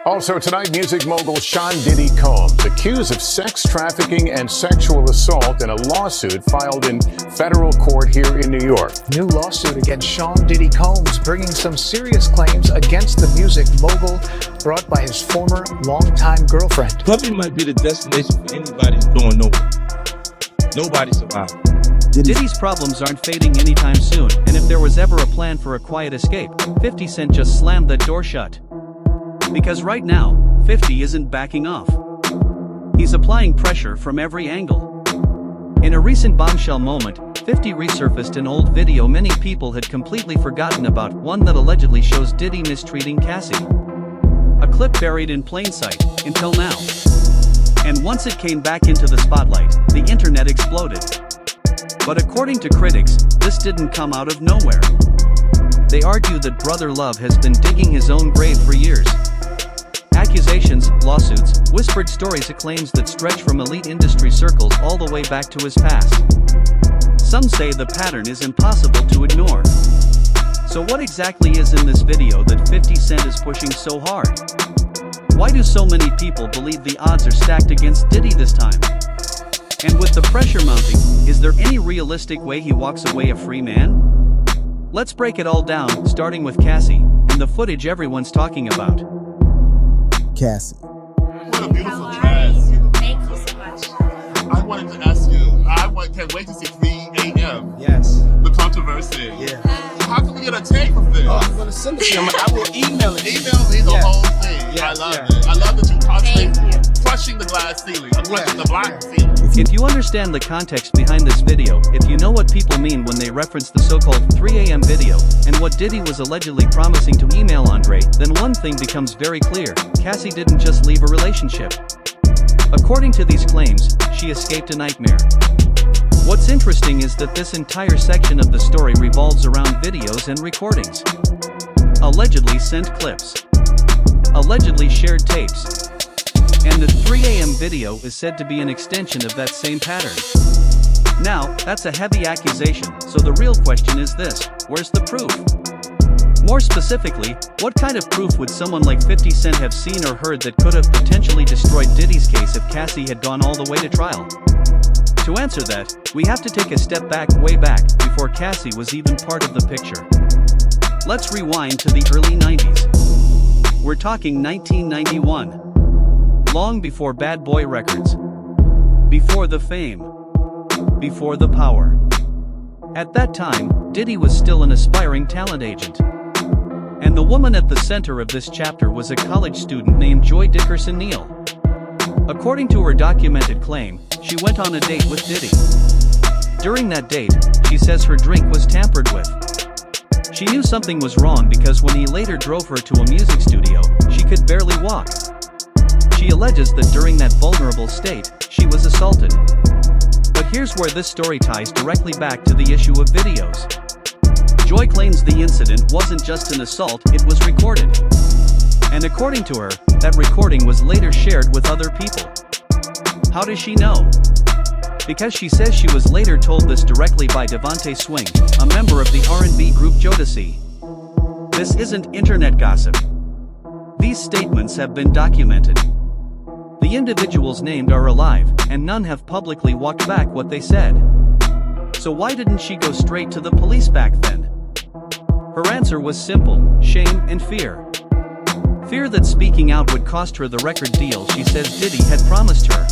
Also tonight, music mogul Sean Diddy Combs accused of sex trafficking and sexual assault in a lawsuit filed in federal court here in New York. New lawsuit against Sean Diddy Combs, bringing some serious claims against the music mogul, brought by his former longtime girlfriend. Puppy might be the destination for anybody who's going nowhere. Nobody survived. Diddy's problems aren't fading anytime soon, and if there was ever a plan for a quiet escape, 50 Cent just slammed that door shut. Because right now, 50 isn't backing off. He's applying pressure from every angle. In a recent bombshell moment, 50 resurfaced an old video many people had completely forgotten about, one that allegedly shows Diddy mistreating Cassie. A clip buried in plain sight, until now. And once it came back into the spotlight, the internet exploded. But according to critics, this didn't come out of nowhere. They argue that Brother Love has been digging his own grave for years. Accusations, lawsuits, whispered stories, claims that stretch from elite industry circles all the way back to his past. Some say the pattern is impossible to ignore. So what exactly is in this video that 50 Cent is pushing so hard? Why do so many people believe the odds are stacked against Diddy this time? And with the pressure mounting, is there any realistic way he walks away a free man? Let's break it all down, starting with Cassie, and the footage everyone's talking about. Cassie. What a beautiful dress. Thank you so much. I wanted to ask you, can't wait to see 3 a.m. Yes. The controversy. Yeah. How can we get a take of this? I'm gonna send it to you. I will email it. Email me the whole thing. Yeah, I love yeah. it. I love that you constantly Thank you. crushing the glass ceiling. Crushing the black ceiling. If you understand the context behind this video, if you know what people mean when they reference the so-called 3 a.m. video, and what Diddy was allegedly promising to email Andre, then one thing becomes very clear: Cassie didn't just leave a relationship. According to these claims, she escaped a nightmare. What's interesting is that this entire section of the story revolves around videos and recordings. Allegedly sent clips. Allegedly shared tapes. And the 3 a.m. video is said to be an extension of that same pattern. Now, that's a heavy accusation, so the real question is this: where's the proof? More specifically, what kind of proof would someone like 50 Cent have seen or heard that could have potentially destroyed Diddy's case if Cassie had gone all the way to trial? To answer that, we have to take a step back, way back, before Cassie was even part of the picture. Let's rewind to the early 90s. We're talking 1991. Long before Bad Boy Records. Before the fame. Before the power. At that time, Diddy was still an aspiring talent agent. And the woman at the center of this chapter was a college student named Joy Dickerson Neal. According to her documented claim, she went on a date with Diddy. During that date, she says her drink was tampered with. She knew something was wrong because when he later drove her to a music studio, she could barely walk. She alleges that during that vulnerable state, she was assaulted. But here's where this story ties directly back to the issue of videos. Joy claims the incident wasn't just an assault, it was recorded. And according to her, that recording was later shared with other people. How does she know? Because she says she was later told this directly by Devontae Swing, a member of the R&B group Jodeci. This isn't internet gossip. These statements have been documented. The individuals named are alive, and none have publicly walked back what they said. So why didn't she go straight to the police back then? Her answer was simple: shame and fear. Fear that speaking out would cost her the record deal she says Diddy had promised her.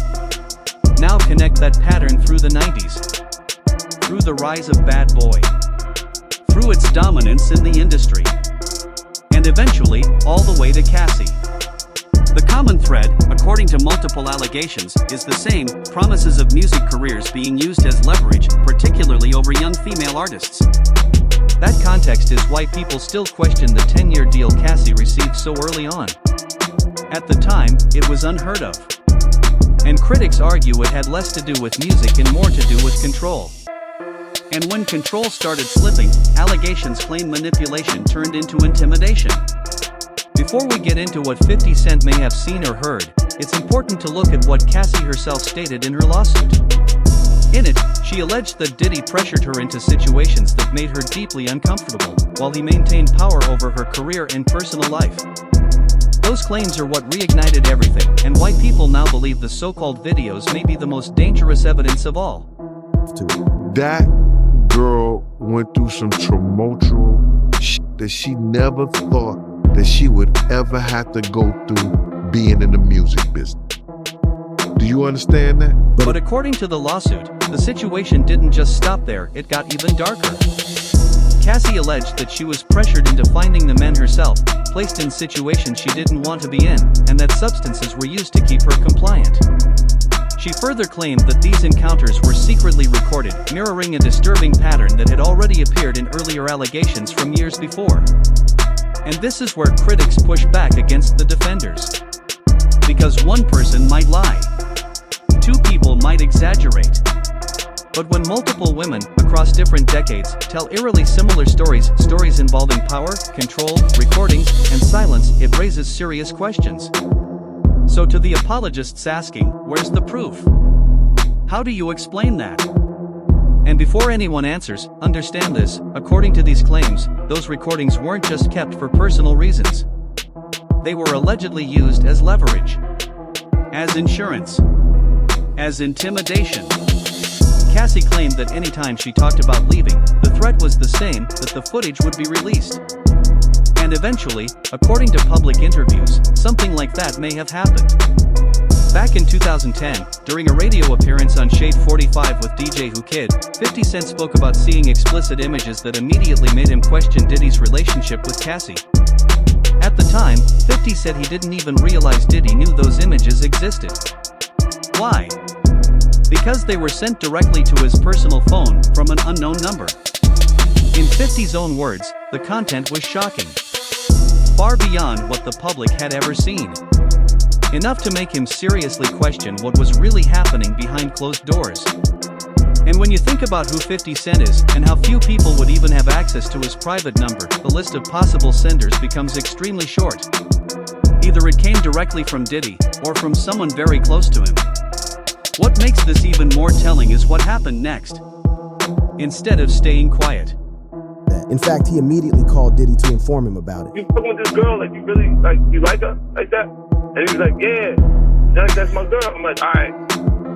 Now connect that pattern through the 90s. Through the rise of Bad Boy. Through its dominance in the industry. And eventually, all the way to Cassie. The common thread, according to multiple allegations, is the same: promises of music careers being used as leverage, particularly over young female artists. That context is why people still question the 10-year deal Cassie received so early on. At the time, it was unheard of. And critics argue it had less to do with music and more to do with control. And when control started slipping, allegations claim manipulation turned into intimidation. Before we get into what 50 Cent may have seen or heard, it's important to look at what Cassie herself stated in her lawsuit. In it, she alleged that Diddy pressured her into situations that made her deeply uncomfortable, while he maintained power over her career and personal life. Those claims are what reignited everything, and why people now believe the so-called videos may be the most dangerous evidence of all. That girl went through some tumultuous shit that she never thought that she would ever have to go through being in the music business. Do you understand that? But according to the lawsuit, the situation didn't just stop there, it got even darker. Cassie alleged that she was pressured into finding the men herself, placed in situations she didn't want to be in, and that substances were used to keep her compliant. She further claimed that these encounters were secretly recorded, mirroring a disturbing pattern that had already appeared in earlier allegations from years before. And this is where critics push back against the defenders. Because one person might lie. Two people might exaggerate. But when multiple women, across different decades, tell eerily similar stories involving power, control, recordings, and silence, it raises serious questions. So to the apologists asking, where's the proof? How do you explain that? And before anyone answers, understand this, according to these claims, those recordings weren't just kept for personal reasons. They were allegedly used as leverage, as insurance, as intimidation. Cassie claimed that anytime she talked about leaving, the threat was the same, that the footage would be released. And eventually, according to public interviews, something like that may have happened. Back in 2010, during a radio appearance on Shade 45 with DJ Who Kid, 50 Cent spoke about seeing explicit images that immediately made him question Diddy's relationship with Cassie. At the time, 50 said he didn't even realize Diddy knew those images existed. Why? Because they were sent directly to his personal phone from an unknown number. In 50's own words, the content was shocking. Far beyond what the public had ever seen. Enough to make him seriously question what was really happening behind closed doors. And when you think about who 50 Cent is, and how few people would even have access to his private number, the list of possible senders becomes extremely short. Either it came directly from Diddy, or from someone very close to him. What makes this even more telling is what happened next. Instead of staying quiet. In fact, he immediately called Diddy to inform him about it. You fucking with this girl, like you really, like you like her, like that? And he was like, yeah, that's my girl. I'm like, all right,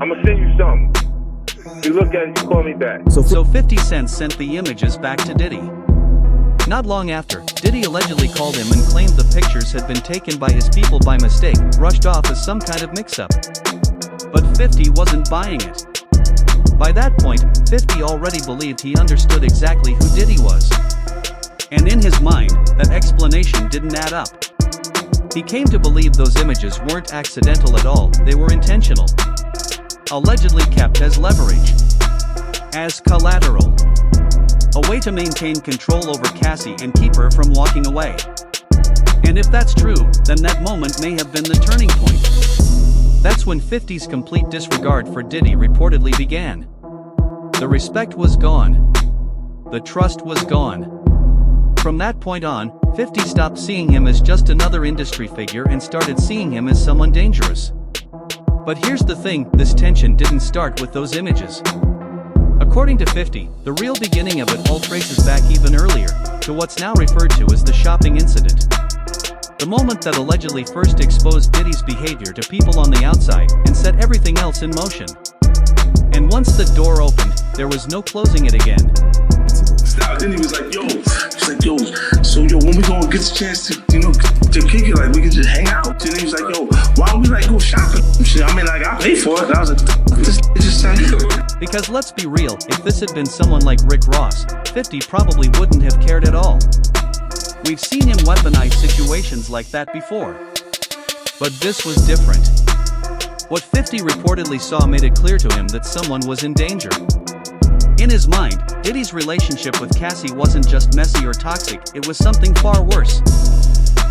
I'm gonna send you something. You look at it, you call me back. So 50 Cent sent the images back to Diddy. Not long after, Diddy allegedly called him and claimed the pictures had been taken by his people by mistake, brushed off as some kind of mix-up. But 50 wasn't buying it. By that point, 50 already believed he understood exactly who Diddy was. And in his mind, that explanation didn't add up. He came to believe those images weren't accidental at all, they were intentional. Allegedly kept as leverage. As collateral. A way to maintain control over Cassie and keep her from walking away. And if that's true, then that moment may have been the turning point. That's when 50's complete disregard for Diddy reportedly began. The respect was gone. The trust was gone. From that point on, 50 stopped seeing him as just another industry figure and started seeing him as someone dangerous. But here's the thing, this tension didn't start with those images. According to 50, the real beginning of it all traces back even earlier, to what's now referred to as the shopping incident. The moment that allegedly first exposed Diddy's behavior to people on the outside and set everything else in motion. And once the door opened, there was no closing it again. Then he was like, yo, so when we gonna get the chance to, to kick it, like we can just hang out. Then he was like, yo, why don't we like go shopping? Shit, I mean, like I pay for it. I was like, this just sounds. Because let's be real, if this had been someone like Rick Ross, 50 probably wouldn't have cared at all. We've seen him weaponize situations like that before. But this was different. What 50 reportedly saw made it clear to him that someone was in danger. In his mind, Diddy's relationship with Cassie wasn't just messy or toxic, it was something far worse.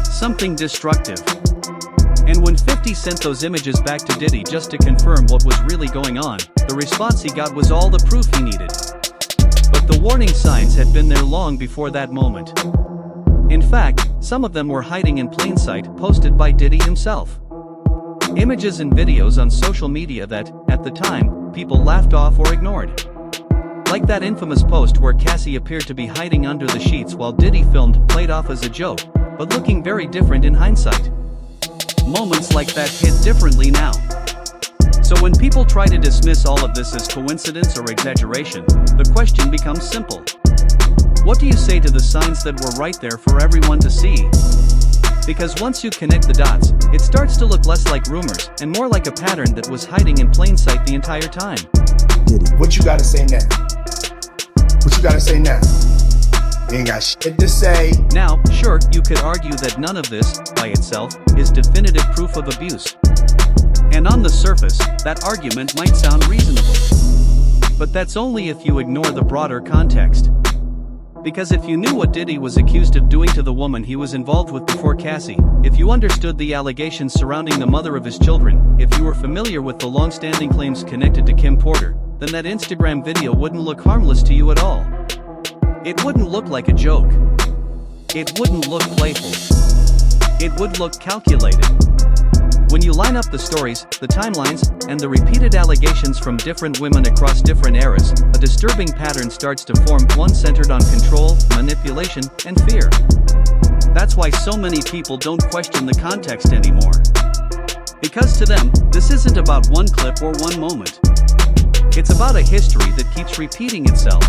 Something destructive. And when 50 sent those images back to Diddy just to confirm what was really going on, the response he got was all the proof he needed. But the warning signs had been there long before that moment. In fact, some of them were hiding in plain sight, posted by Diddy himself. Images and videos on social media that, at the time, people laughed off or ignored. Like that infamous post where Cassie appeared to be hiding under the sheets while Diddy filmed played off as a joke, but looking very different in hindsight. moments like that hit differently now. So when people try to dismiss all of this as coincidence or exaggeration, the question becomes simple. What do you say to the signs that were right there for everyone to see? Because once you connect the dots, it starts to look less like rumors and more like a pattern that was hiding in plain sight the entire time. Diddy. What you gotta say now? What you gotta say now? You ain't got shit to say. Now, sure, you could argue that none of this, by itself, is definitive proof of abuse. And on the surface, that argument might sound reasonable. But that's only if you ignore the broader context. Because if you knew what Diddy was accused of doing to the woman he was involved with before Cassie, if you understood the allegations surrounding the mother of his children, if you were familiar with the long-standing claims connected to Kim Porter, then that Instagram video wouldn't look harmless to you at all. It wouldn't look like a joke. It wouldn't look playful. It would look calculated. When you line up the stories, the timelines, and the repeated allegations from different women across different eras, a disturbing pattern starts to form, one centered on control, manipulation, and fear. That's why so many people don't question the context anymore. Because to them, this isn't about one clip or one moment. It's about a history that keeps repeating itself.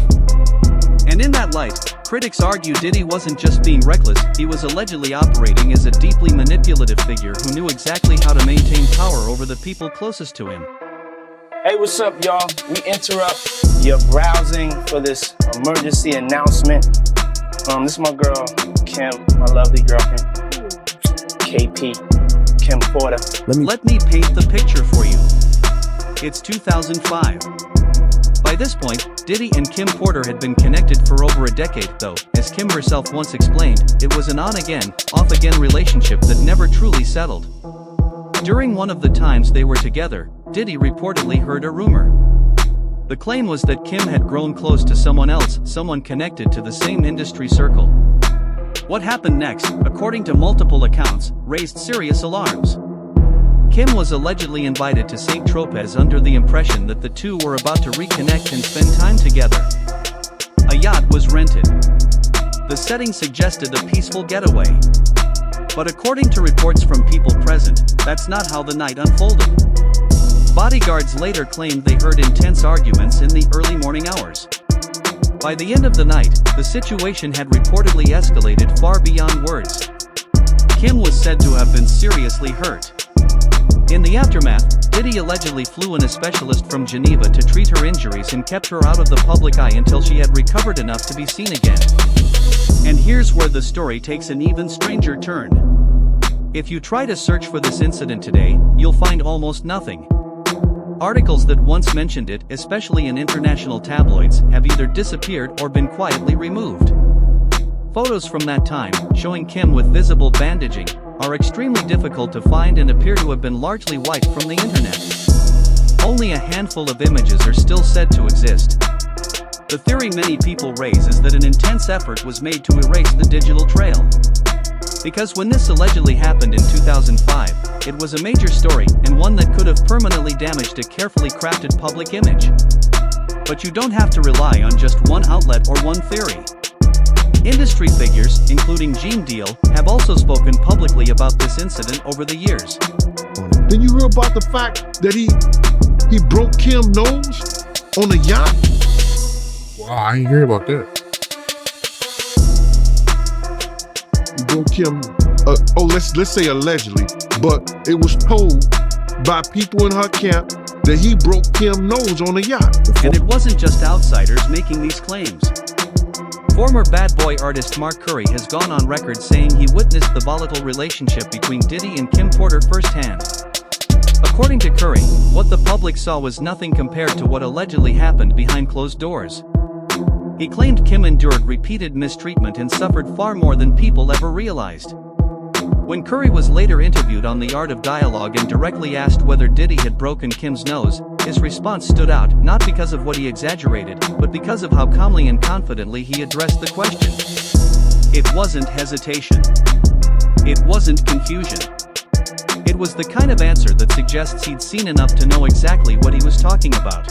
And in that light, critics argue Diddy wasn't just being reckless, he was allegedly operating as a deeply manipulative figure who knew exactly how to maintain power over the people closest to him. Hey, what's up, y'all? We interrupt your browsing for this emergency announcement. This is my girl, Kim, my lovely girlfriend, KP, Kim Porter. Let me paint the picture for you. It's 2005. By this point, Diddy and Kim Porter had been connected for over a decade, though, as Kim herself once explained, it was an on-again, off-again relationship that never truly settled. During one of the times they were together, Diddy reportedly heard a rumor. The claim was that Kim had grown close to someone else, someone connected to the same industry circle. What happened next, according to multiple accounts, raised serious alarms. Kim was allegedly invited to St. Tropez under the impression that the two were about to reconnect and spend time together. A yacht was rented. The setting suggested a peaceful getaway. But according to reports from people present, that's not how the night unfolded. Bodyguards later claimed they heard intense arguments in the early morning hours. By the end of the night, the situation had reportedly escalated far beyond words. Kim was said to have been seriously hurt. In the aftermath, Diddy allegedly flew in a specialist from Geneva to treat her injuries and kept her out of the public eye until she had recovered enough to be seen again. And here's where the story takes an even stranger turn. If you try to search for this incident today, you'll find almost nothing. Articles that once mentioned it, especially in international tabloids, have either disappeared or been quietly removed. Photos from that time, showing Kim with visible bandaging, are extremely difficult to find and appear to have been largely wiped from the internet. Only a handful of images are still said to exist. The theory many people raise is that an intense effort was made to erase the digital trail. Because when this allegedly happened in 2005, it was a major story and one that could have permanently damaged a carefully crafted public image. But you don't have to rely on just one outlet or one theory. Industry figures, including Gene Deal, have also spoken publicly about this incident over the years. Did you hear about the fact that he broke Kim's nose on a yacht? Wow, I didn't hear about that. He broke Kim, let's say allegedly, but it was told by people in her camp that he broke Kim's nose on a yacht. And it wasn't just outsiders making these claims. Former Bad Boy artist Mark Curry has gone on record saying he witnessed the volatile relationship between Diddy and Kim Porter firsthand. According to Curry, what the public saw was nothing compared to what allegedly happened behind closed doors. He claimed Kim endured repeated mistreatment and suffered far more than people ever realized. When Curry was later interviewed on The Art of Dialogue and directly asked whether Diddy had broken Kim's nose, his response stood out, not because of what he exaggerated, but because of how calmly and confidently he addressed the question. It wasn't hesitation. It wasn't confusion. It was the kind of answer that suggests he'd seen enough to know exactly what he was talking about.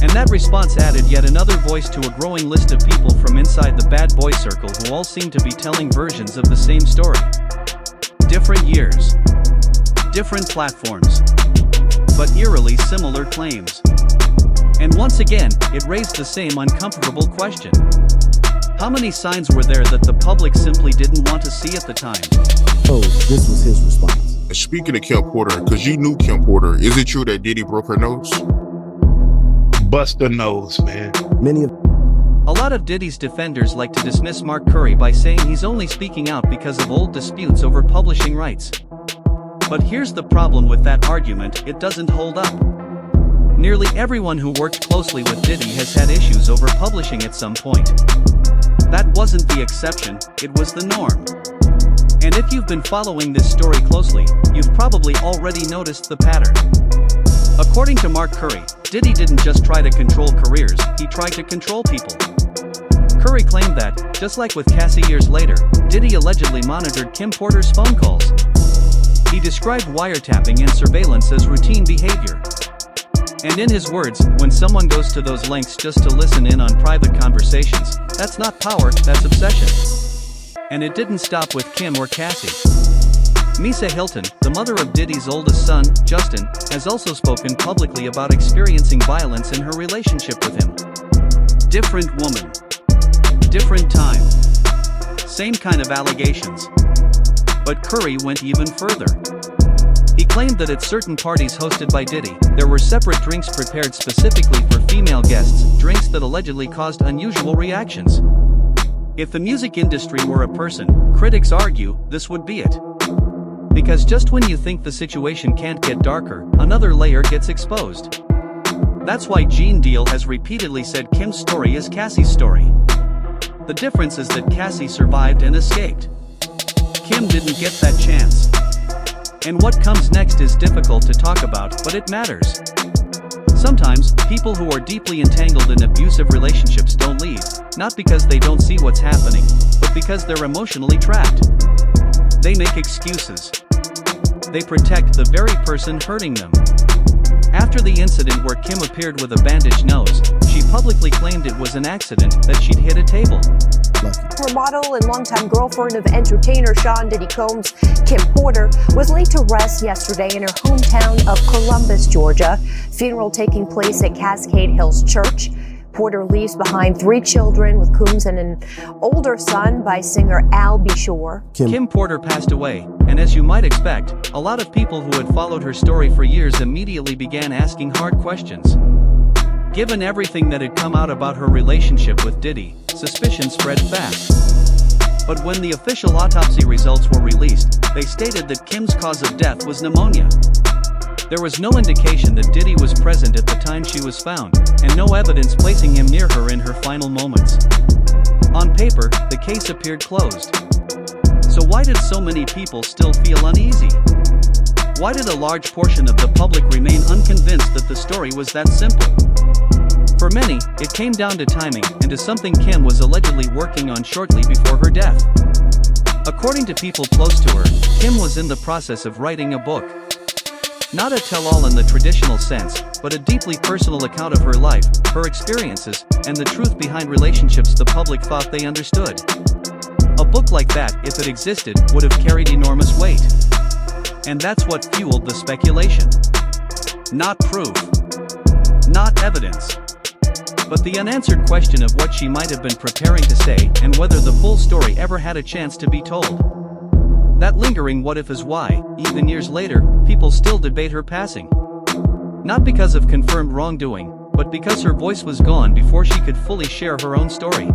And that response added yet another voice to a growing list of people from inside the bad boy circle who all seem to be telling versions of the same story. Different years. different platforms, but eerily similar claims. And once again, it raised the same uncomfortable question. How many signs were there that the public simply didn't want to see at the time? Oh, this was his response. Speaking of Kim Porter, because you knew Kim Porter, is it true that Diddy broke her nose? Bust the nose, man. Many of A lot of Diddy's defenders like to dismiss Mark Curry by saying he's only speaking out because of old disputes over publishing rights. But here's the problem with that argument, it doesn't hold up. Nearly everyone who worked closely with Diddy has had issues over publishing at some point. That wasn't the exception, it was the norm. And if you've been following this story closely, you've probably already noticed the pattern. According to Mark Curry, Diddy didn't just try to control careers, he tried to control people. Curry claimed that, just like with Cassie years later, Diddy allegedly monitored Kim Porter's phone calls. He described wiretapping and surveillance as routine behavior. And in his words, when someone goes to those lengths just to listen in on private conversations, that's not power, that's obsession. And it didn't stop with Kim or Cassie. Misa Hilton, the mother of Diddy's oldest son, Justin, has also spoken publicly about experiencing violence in her relationship with him. Different woman. Different time. Same kind of allegations. But Curry went even further. He claimed that at certain parties hosted by Diddy, there were separate drinks prepared specifically for female guests, drinks that allegedly caused unusual reactions. If the music industry were a person, critics argue, this would be it. Because just when you think the situation can't get darker, another layer gets exposed. That's why Gene Deal has repeatedly said Kim's story is Cassie's story. The difference is that Cassie survived and escaped. Kim didn't get that chance. And what comes next is difficult to talk about, but it matters. Sometimes, people who are deeply entangled in abusive relationships don't leave, not because they don't see what's happening, but because they're emotionally trapped. They make excuses. They protect the very person hurting them. After the incident where Kim appeared with a bandaged nose, she publicly claimed it was an accident, that she'd hit a table. Her model and longtime girlfriend of entertainer Sean Diddy Combs, Kim Porter, was laid to rest yesterday in her hometown of Columbus, Georgia. Funeral taking place at Cascade Hills Church. Porter leaves behind 3 children with Combs and an older son by singer Al B. Shore. Kim Porter passed away, and as you might expect, a lot of people who had followed her story for years immediately began asking hard questions. Given everything that had come out about her relationship with Diddy, suspicion spread fast. But when the official autopsy results were released, they stated that Kim's cause of death was pneumonia. There was no indication that Diddy was present at the time she was found, and no evidence placing him near her in her final moments. On paper, the case appeared closed. So why did so many people still feel uneasy? Why did a large portion of the public remain unconvinced that the story was that simple? For many, it came down to timing and to something Kim was allegedly working on shortly before her death. According to people close to her, Kim was in the process of writing a book. Not a tell-all in the traditional sense, but a deeply personal account of her life, her experiences, and the truth behind relationships the public thought they understood. A book like that, if it existed, would have carried enormous weight. And that's what fueled the speculation. Not proof. Not evidence. But the unanswered question of what she might have been preparing to say and whether the full story ever had a chance to be told. That lingering what if is why, even years later, people still debate her passing. Not because of confirmed wrongdoing, but because her voice was gone before she could fully share her own story.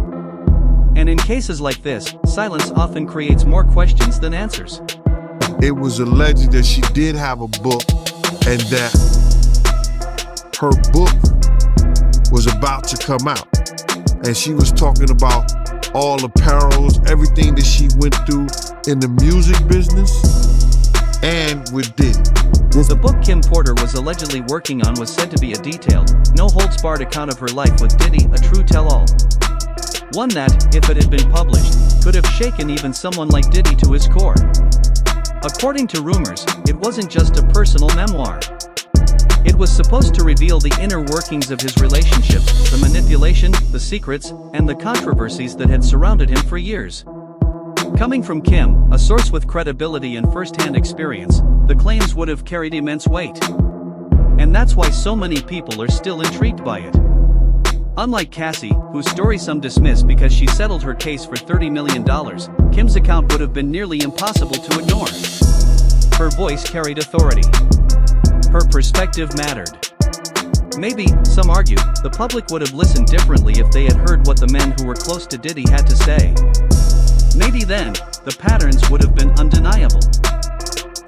And in cases like this, silence often creates more questions than answers. It was alleged that she did have a book and that her book was about to come out. And she was talking about all the perils, everything that she went through in the music business and with Diddy. The book Kim Porter was allegedly working on was said to be a detailed, no-holds-barred account of her life with Diddy, a true tell-all. One that, if it had been published, could have shaken even someone like Diddy to his core. According to rumors, it wasn't just a personal memoir. It was supposed to reveal the inner workings of his relationships, the manipulation, the secrets, and the controversies that had surrounded him for years. Coming from Kim, a source with credibility and first-hand experience, the the claims would have carried immense weight. And that's why so many people are still intrigued by it. Unlike Cassie, whose story some dismiss because she settled her case for $30 million, Kim's account would have been nearly impossible to ignore. Her voice carried authority. Her perspective mattered. Maybe, some argue, the public would have listened differently if they had heard what the men who were close to Diddy had to say. Maybe then, the patterns would have been undeniable.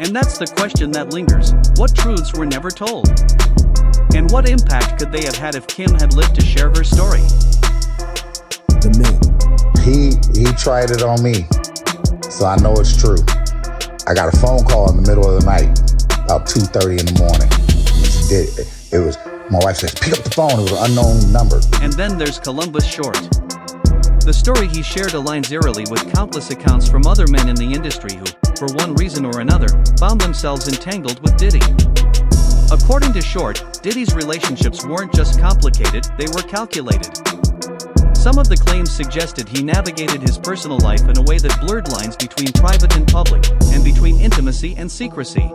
And that's the question that lingers: what truths were never told? And what impact could they have had if Kim had lived to share her story? The men. He tried it on me, so I know it's true. I got a phone call in the middle of the night, about 2:30 in the morning. It was, my wife says, pick up the phone, it was an unknown number. And then there's Columbus Short. The story he shared aligns eerily with countless accounts from other men in the industry who, for one reason or another, found themselves entangled with Diddy. According to Short, Diddy's relationships weren't just complicated, they were calculated. Some of the claims suggested he navigated his personal life in a way that blurred lines between private and public, and between intimacy and secrecy.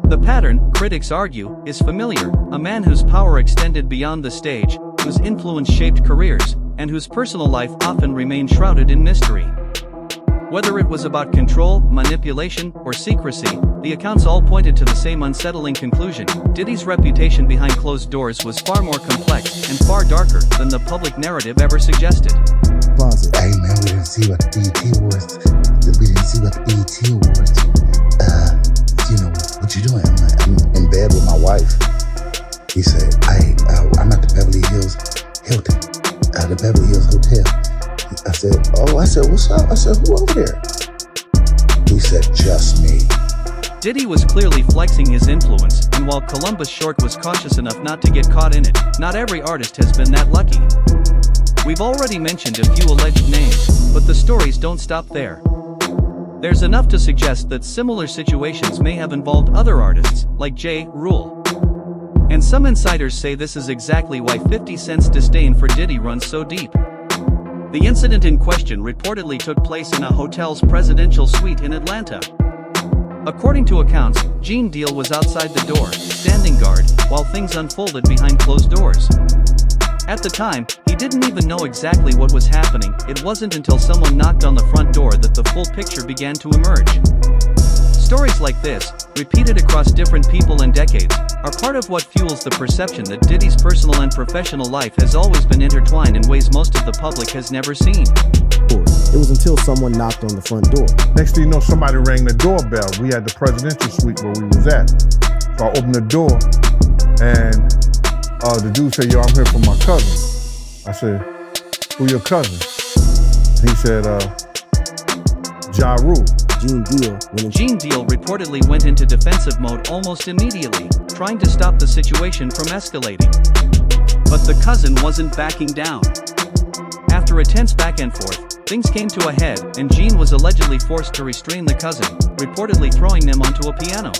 The pattern, critics argue, is familiar: a man whose power extended beyond the stage, whose influence shaped careers, and whose personal life often remained shrouded in mystery. Whether it was about control, manipulation, or secrecy, the accounts all pointed to the same unsettling conclusion: Diddy's reputation behind closed doors was far more complex and far darker than the public narrative ever suggested. Hey man, we didn't see what the BET Awards. We didn't see what the BET Awards. You know, what you doing? I'm like, I'm in bed with my wife. He said, I'm at the Beverly Hills Hilton, the Beverly Hills Hotel. I said, what's up? I said, who over there? He said, just me. Diddy was clearly flexing his influence, and while Columbus Short was cautious enough not to get caught in it, not every artist has been that lucky. We've already mentioned a few alleged names, but the stories don't stop there. There's enough to suggest that similar situations may have involved other artists, like Ja Rule. And some insiders say this is exactly why 50 Cent's disdain for Diddy runs so deep. The incident in question reportedly took place in a hotel's presidential suite in Atlanta. According to accounts, Gene Deal was outside the door, standing guard, while things unfolded behind closed doors. At the time, he didn't even know exactly what was happening. It wasn't until someone knocked on the front door that the full picture began to emerge. Stories like this, repeated across different people and decades, are part of what fuels the perception that Diddy's personal and professional life has always been intertwined in ways most of the public has never seen. It was until someone knocked on the front door. Next thing you know, somebody rang the doorbell. We had the presidential suite where we was at. So I opened the door, and the dude said, yo, I'm here for my cousin. I said, who your cousin? He said, Ja Rule. Gene Deal reportedly went into defensive mode almost immediately, trying to stop the situation from escalating. But the cousin wasn't backing down. After a tense back and forth, things came to a head, and Gene was allegedly forced to restrain the cousin, reportedly throwing them onto a piano.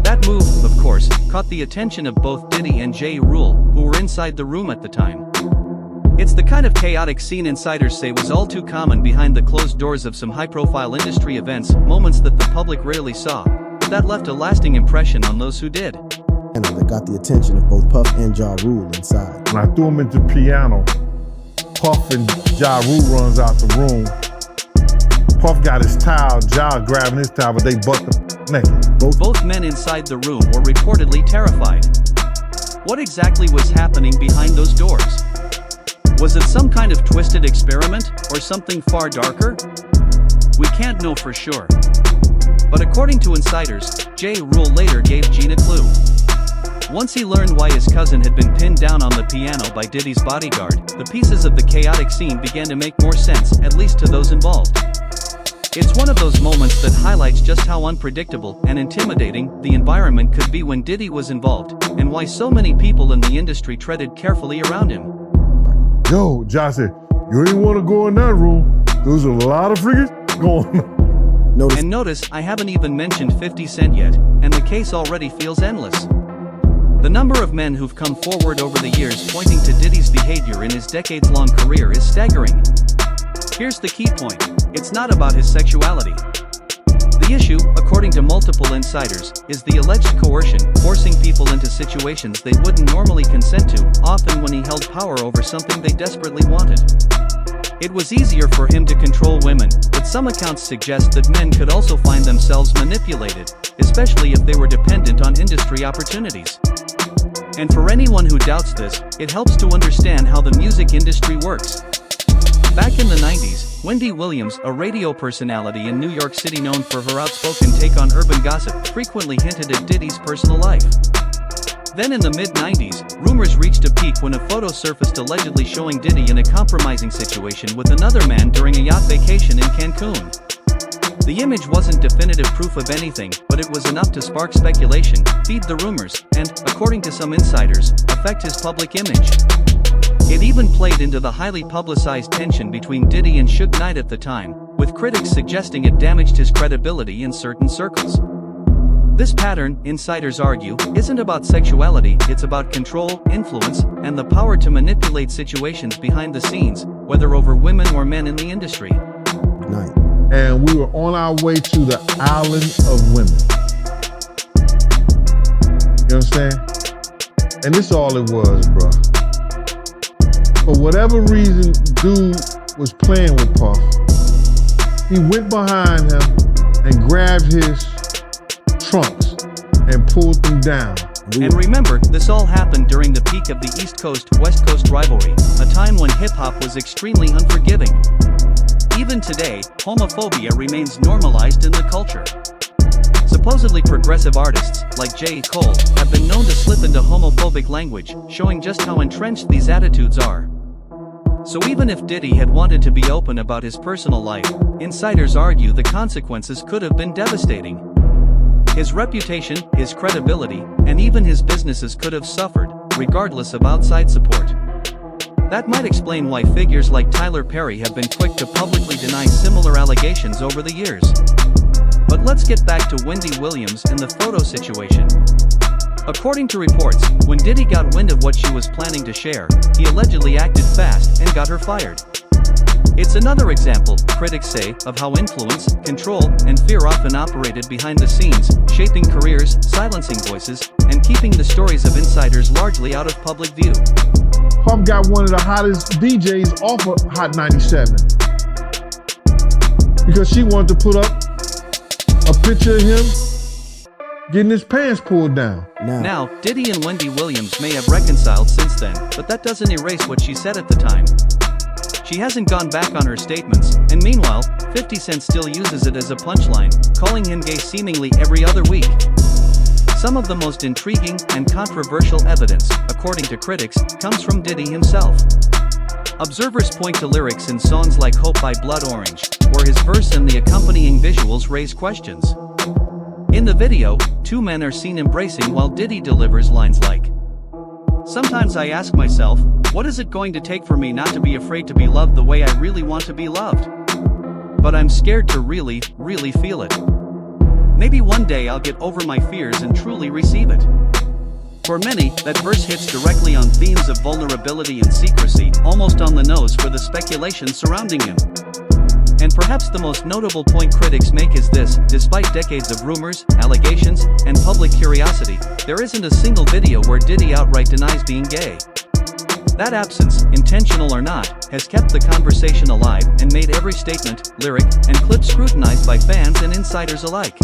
That move, of course, caught the attention of both Diddy and Ja Rule, who were inside the room at the time. It's the kind of chaotic scene insiders say was all too common behind the closed doors of some high-profile industry events, moments that the public rarely saw, but that left a lasting impression on those who did. And that got the attention of both Puff and Ja Rule inside. When I threw him into the piano, Puff and Ja Rule runs out the room. Puff got his towel, Ja grabbing his towel, but they butt the naked. Both men inside the room were reportedly terrified. What exactly was happening behind those doors? Was it some kind of twisted experiment, or something far darker? We can't know for sure. But according to insiders, Ja Rule later gave Gene a clue. Once he learned why his cousin had been pinned down on the piano by Diddy's bodyguard, the pieces of the chaotic scene began to make more sense, at least to those involved. It's one of those moments that highlights just how unpredictable and intimidating the environment could be when Diddy was involved, and why so many people in the industry treaded carefully around him. Yo, Josh said, you didn't want to go in that room. There's a lot of freaking going on. Notice, I haven't even mentioned 50 Cent yet, and the case already feels endless. The number of men who've come forward over the years pointing to Diddy's behavior in his decades-long career is staggering. Here's the key point: it's not about his sexuality. The The issue, according to multiple insiders, is the alleged coercion, forcing people into situations they wouldn't normally consent to, often when he held power over something they desperately wanted. It was easier for him to control women, but some accounts suggest that men could also find themselves manipulated, especially if they were dependent on industry opportunities. And for anyone who doubts this, it helps to understand how the music industry works. Back in the 90s, Wendy Williams, a radio personality in New York City known for her outspoken take on urban gossip, frequently hinted at Diddy's personal life. Then in the mid-90s, rumors reached a peak when a photo surfaced allegedly showing Diddy in a compromising situation with another man during a yacht vacation in Cancun. The image wasn't definitive proof of anything, but it was enough to spark speculation, feed the rumors, and, according to some insiders, affect his public image. It even played into the highly publicized tension between Diddy and Suge Knight at the time, with critics suggesting it damaged his credibility in certain circles. This pattern, insiders argue, isn't about sexuality, it's about control, influence, and the power to manipulate situations behind the scenes, whether over women or men in the industry. Night. And we were on our way to the island of women. You understand? And this all it was, bro. For whatever reason, dude was playing with Puff. He went behind him and grabbed his trunks and pulled them down. And remember, this all happened during the peak of the East Coast-West Coast rivalry, a time when hip-hop was extremely unforgiving. Even today, homophobia remains normalized in the culture. Supposedly progressive artists, like J. Cole, have been known to slip into homophobic language, showing just how entrenched these attitudes are. So even if Diddy had wanted to be open about his personal life, insiders argue the consequences could have been devastating. His reputation, his credibility, and even his businesses could have suffered, regardless of outside support. That might explain why figures like Tyler Perry have been quick to publicly deny similar allegations over the years. But let's get back to Wendy Williams and the photo situation. According to reports, when Diddy got wind of what she was planning to share, he allegedly acted fast and got her fired. It's another example, critics say, of how influence, control, and fear often operated behind the scenes, shaping careers, silencing voices, and keeping the stories of insiders largely out of public view. Puff got one of the hottest DJs off of Hot 97 because she wanted to put up a picture of him getting his pants pulled down. Now, Diddy and Wendy Williams may have reconciled since then, but that doesn't erase what she said at the time. She hasn't gone back on her statements, and meanwhile, 50 Cent still uses it as a punchline, calling him gay seemingly every other week. Some of the most intriguing and controversial evidence, according to critics, comes from Diddy himself. Observers point to lyrics in songs like Hope by Blood Orange, where his verse and the accompanying visuals raise questions. In the video, two men are seen embracing while Diddy delivers lines like, "Sometimes I ask myself, what is it going to take for me not to be afraid to be loved the way I really want to be loved? But I'm scared to really, really feel it. Maybe one day I'll get over my fears and truly receive it." For many, that verse hits directly on themes of vulnerability and secrecy, almost on the nose for the speculation surrounding him. And perhaps the most notable point critics make is this: despite decades of rumors, allegations, and public curiosity, there isn't a single video where Diddy outright denies being gay. That absence, intentional or not, has kept the conversation alive and made every statement, lyric, and clip scrutinized by fans and insiders alike.